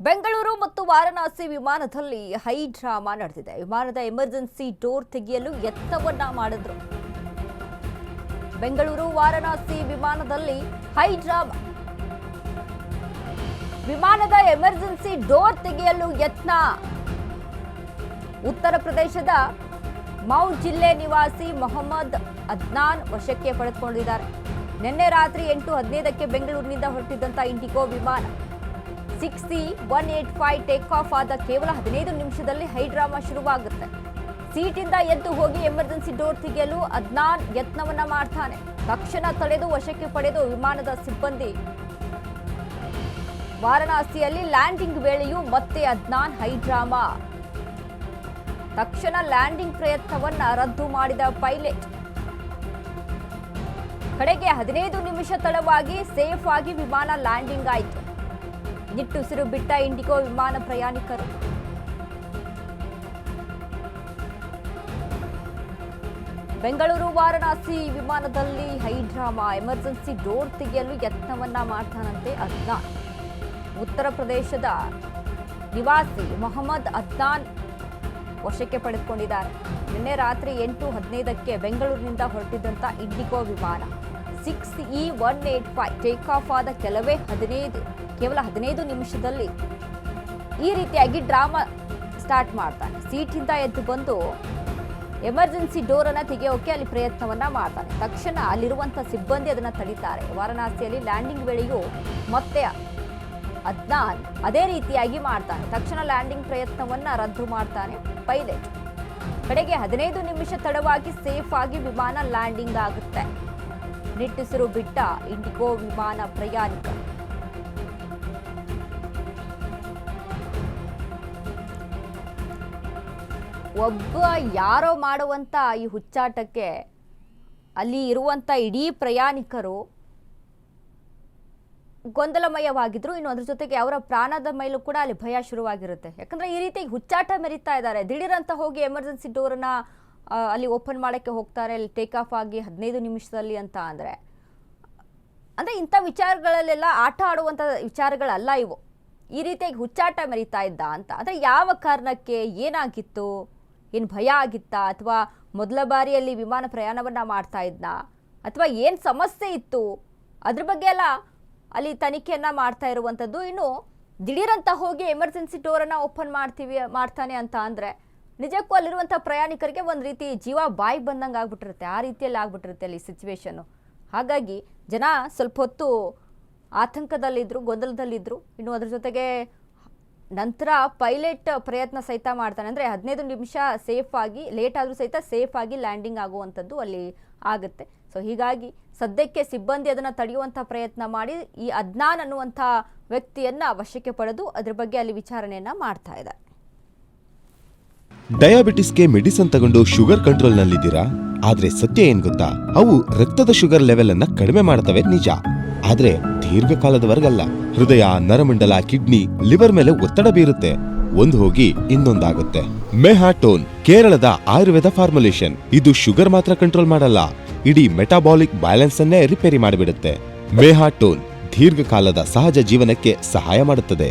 ಬೆಂಗಳೂರು ಮತ್ತು ವಾರಣಾಸಿ ವಿಮಾನದಲ್ಲಿ high drama ನಡೆದಿದೆ. ವಿಮಾನದ ಎಮರ್ಜೆನ್ಸಿ ಡೋರ್ ತೆಗೆಯಲು ಯತ್ನವನ್ನ ಮಾಡಿದ್ರು. ಬೆಂಗಳೂರು ವಾರಣಾಸಿ ವಿಮಾನದಲ್ಲಿ ಹೈ ಡ್ರಾಮಾ. ವಿಮಾನದ ಎಮರ್ಜೆನ್ಸಿ ಡೋರ್ ತೆಗೆಯಲು ಯತ್ನ. ಉತ್ತರ ಪ್ರದೇಶದ ಮೌ ಜಿಲ್ಲೆ ನಿವಾಸಿ ಮೊಹಮ್ಮದ್ ಅದ್ನಾನ್ ವಶಕ್ಕೆ ಪಡೆದುಕೊಂಡಿದ್ದಾರೆ. ನಿನ್ನೆ ರಾತ್ರಿ 8:15ಕ್ಕೆ ಬೆಂಗಳೂರಿನಿಂದ ಹೊರಟಿದ್ದಂತ ಇಂಡಿಗೋ ವಿಮಾನ 6C-185 ಟೇಕ್ ಆಫ್ ಆದ ಕೇವಲ 15 ನಿಮಿಷದಲ್ಲಿ ಹೈ ಡ್ರಾಮಾ ಶುರುವಾಗುತ್ತೆ. ಸೀಟಿಂದ ಎದ್ದು ಹೋಗಿ ಎಮರ್ಜೆನ್ಸಿ ಡೋರ್ ತೆಗೆಯಲು ಅದ್ನಾನ್ ಯತ್ನವನ್ನ ಮಾಡ್ತಾನೆ. ತಕ್ಷಣ ತಡೆದು ವಶಕ್ಕೆ ಪಡೆದು ವಿಮಾನದ ಸಿಬ್ಬಂದಿ. ವಾರಣಾಸಿಯಲ್ಲಿ ಲ್ಯಾಂಡಿಂಗ್ ವೇಳೆಯೂ ಮತ್ತೆ ಅದ್ನಾನ್ ಹೈ ಡ್ರಾಮಾ. ತಕ್ಷಣ ಲ್ಯಾಂಡಿಂಗ್ ಪ್ರಯತ್ನವನ್ನ ರದ್ದು ಮಾಡಿದ ಪೈಲಟ್. ಕಡೆಗೆ 15 ನಿಮಿಷ ತಡವಾಗಿ ಸೇಫ್ ಆಗಿ ವಿಮಾನ ಲ್ಯಾಂಡಿಂಗ್ ಆಯಿತು. ನಿಟ್ಟುಸಿರು ಬಿಟ್ಟ ಇಂಡಿಗೋ ವಿಮಾನ ಪ್ರಯಾಣಿಕರು. ಬೆಂಗಳೂರು ವಾರಣಾಸಿ ವಿಮಾನದಲ್ಲಿ ಹೈ ಡ್ರಾಮಾ. ಎಮರ್ಜೆನ್ಸಿ ಡೋರ್ ತೆಗೆಯಲು ಯತ್ನವನ್ನ ಮಾಡ್ತಾನಂತೆ ಅದ್ನಾನ್. ಉತ್ತರ ಪ್ರದೇಶದ ನಿವಾಸಿ ಮೊಹಮ್ಮದ್ ಅದ್ನಾನ್ ವಶಕ್ಕೆ ಪಡೆದುಕೊಂಡಿದ್ದಾರೆ. ನಿನ್ನೆ ರಾತ್ರಿ 8:15ಕ್ಕೆ ಬೆಂಗಳೂರಿನಿಂದ ಹೊರಟಿದ್ದಂತ ಇಂಡಿಗೋ ವಿಮಾನ 6E-185 ಟೇಕ್ ಆಫ್ ಆದ ಕೇವಲ 15 ನಿಮಿಷದಲ್ಲಿ ಈ ರೀತಿಯಾಗಿ ಡ್ರಾಮಾ ಸ್ಟಾರ್ಟ್ ಮಾಡ್ತಾನೆ. ಸೀಟಿಂದ ಎದ್ದು ಬಂದು ಎಮರ್ಜೆನ್ಸಿ ಡೋರ್ ಅನ್ನ ತೆಗೆಯೋಕೆ ಅಲ್ಲಿ ಪ್ರಯತ್ನವನ್ನ ಮಾಡ್ತಾನೆ. ತಕ್ಷಣ ಅಲ್ಲಿರುವಂತ ಸಿಬ್ಬಂದಿ ಅದನ್ನ ತಡೀತಾರೆ. ವಾರಣಾಸಿಯಲ್ಲಿ ಲ್ಯಾಂಡಿಂಗ್ ವೇಳೆಯೂ ಮತ್ತೆ ಅದ್ನಾನ್ ಅದೇ ರೀತಿಯಾಗಿ ಮಾಡ್ತಾನೆ. ತಕ್ಷಣ ಲ್ಯಾಂಡಿಂಗ್ ಪ್ರಯತ್ನವನ್ನ ರದ್ದು ಮಾಡ್ತಾನೆ ಪೈಲಟ್. ಕಡೆಗೆ 15 ನಿಮಿಷ ತಡವಾಗಿ ಸೇಫ್ ಆಗಿ ವಿಮಾನ ಲ್ಯಾಂಡಿಂಗ್ ಆಗುತ್ತೆ. ನಿಟ್ಟುಸಿರು ಬಿಟ್ಟ ಇಂಡಿಗೋ ವಿಮಾನ ಪ್ರಯಾಣಿಕ. ಒಬ್ಬ ಯಾರೋ ಮಾಡುವಂತ ಈ ಹುಚ್ಚಾಟಕ್ಕೆ ಅಲ್ಲಿ ಇರುವಂತ ಇಡೀ ಪ್ರಯಾಣಿಕರು ಗೊಂದಲಮಯವಾಗಿದ್ರು. ಇನ್ನು ಅದ್ರ ಜೊತೆಗೆ ಅವರ ಪ್ರಾಣದ ಮೇಲೂ ಕೂಡ ಅಲ್ಲಿ ಭಯ ಶುರುವಾಗಿರುತ್ತೆ. ಯಾಕಂದ್ರೆ ಈ ರೀತಿ ಹುಚ್ಚಾಟ ಮೆರಿತಾ ಇದ್ದಾರೆ. ದಿಢೀರಂತ ಹೋಗಿ ಎಮರ್ಜೆನ್ಸಿ ಡೋರನ್ನ ಅಲ್ಲಿ ಓಪನ್ ಮಾಡೋಕ್ಕೆ ಹೋಗ್ತಾರೆ. ಅಲ್ಲಿ ಟೇಕ್ ಆಫ್ ಆಗಿ 15 ನಿಮಿಷದಲ್ಲಿ ಅಂತ ಅಂದರೆ ಇಂಥ ವಿಚಾರಗಳಲ್ಲೆಲ್ಲ ಆಟ ಆಡುವಂಥ ವಿಚಾರಗಳಲ್ಲ ಇವು. ಈ ರೀತಿಯಾಗಿ ಹುಚ್ಚಾಟ ಮೆರಿತಾ ಇದ್ದ ಅಂತ ಅಂದರೆ ಯಾವ ಕಾರಣಕ್ಕೆ, ಏನಾಗಿತ್ತು, ಏನು ಭಯ ಆಗಿತ್ತಾ, ಅಥವಾ ಮೊದಲ ಬಾರಿಯಲ್ಲಿ ವಿಮಾನ ಪ್ರಯಾಣವನ್ನು ಮಾಡ್ತಾ ಇದ್ನಾ, ಅಥವಾ ಏನು ಸಮಸ್ಯೆ ಇತ್ತು, ಅದ್ರ ಬಗ್ಗೆ ಎಲ್ಲ ಅಲ್ಲಿ ತನಿಖೆಯನ್ನು ಮಾಡ್ತಾ ಇರುವಂಥದ್ದು. ಇನ್ನು ದಿಢೀರಂತ ಹೋಗಿ ಎಮರ್ಜೆನ್ಸಿ ಡೋರನ್ನು ಓಪನ್ ಮಾಡ್ತಾನೆ ಅಂತ ಅಂದರೆ ನಿಜಕ್ಕೂ ಅಲ್ಲಿರುವಂಥ ಪ್ರಯಾಣಿಕರಿಗೆ ಒಂದು ರೀತಿ ಜೀವ ಬಾಯಿಗೆ ಬಂದಂಗೆ ಆಗ್ಬಿಟ್ಟಿರುತ್ತೆ. ಆ ರೀತಿಯಲ್ಲಿ ಆಗ್ಬಿಟ್ಟಿರುತ್ತೆ ಅಲ್ಲಿ ಸಿಚುವೇಶನ್ನು. ಹಾಗಾಗಿ ಜನ ಸ್ವಲ್ಪ ಹೊತ್ತು ಆತಂಕದಲ್ಲಿದ್ದರು, ಗೊಂದಲದಲ್ಲಿದ್ದರು. ಇನ್ನು ಅದ್ರ ಜೊತೆಗೆ ನಂತರ ಪೈಲಟ್ ಪ್ರಯತ್ನ ಸಹಿತ ಮಾಡ್ತಾನೆ. ಅಂದರೆ 15 ನಿಮಿಷ ಸೇಫ್ ಆಗಿ, ಲೇಟ್ ಆದರೂ ಸಹಿತ ಸೇಫ್ ಆಗಿ ಲ್ಯಾಂಡಿಂಗ್ ಆಗುವಂಥದ್ದು ಅಲ್ಲಿ ಆಗುತ್ತೆ. ಸೊ ಹೀಗಾಗಿ ಸದ್ಯಕ್ಕೆ ಸಿಬ್ಬಂದಿ ಅದನ್ನು ತಡೆಯುವಂಥ ಪ್ರಯತ್ನ ಮಾಡಿ ಈ ಅದ್ನಾನ್ ಅನ್ನುವಂಥ ವ್ಯಕ್ತಿಯನ್ನು ವಶಕ್ಕೆ ಪಡೆದು ಅದ್ರ ಬಗ್ಗೆ ಅಲ್ಲಿ ವಿಚಾರಣೆಯನ್ನು ಮಾಡ್ತಾ ಇದ್ದಾರೆ. ಡಯಾಬಿಟಿಸ್ಗೆ ಮೆಡಿಸಿನ್ ತಗೊಂಡು ಶುಗರ್ ಕಂಟ್ರೋಲ್ ನಲ್ಲಿದ್ದೀರಾ? ಆದ್ರೆ ಸತ್ಯ ಏನ್ ಗೊತ್ತಾ, ಅವು ರಕ್ತದ ಶುಗರ್ ಲೆವೆಲ್ ಅನ್ನ ಕಡಿಮೆ ಮಾಡ್ತವೆ ನಿಜ, ಆದ್ರೆ ದೀರ್ಘಕಾಲದವರೆಗಲ್ಲ. ಹೃದಯ, ನರಮಂಡಲ, ಕಿಡ್ನಿ, ಲಿವರ್ ಮೇಲೆ ಒತ್ತಡ ಬೀರುತ್ತೆ. ಒಂದು ಹೋಗಿ ಇನ್ನೊಂದಾಗುತ್ತೆ. ಮೆಹಾಟೋನ್ ಕೇರಳದ ಆಯುರ್ವೇದ ಫಾರ್ಮುಲೇಷನ್. ಇದು ಶುಗರ್ ಮಾತ್ರ ಕಂಟ್ರೋಲ್ ಮಾಡಲ್ಲ, ಇಡೀ ಮೆಟಾಬಾಲಿಕ್ ಬ್ಯಾಲೆನ್ಸ್ ಅನ್ನೇ ರಿಪೇರಿ ಮಾಡಿಬಿಡುತ್ತೆ. ಮೆಹಾಟೋನ್ ದೀರ್ಘಕಾಲದ ಸಹಜ ಜೀವನಕ್ಕೆ ಸಹಾಯ ಮಾಡುತ್ತದೆ.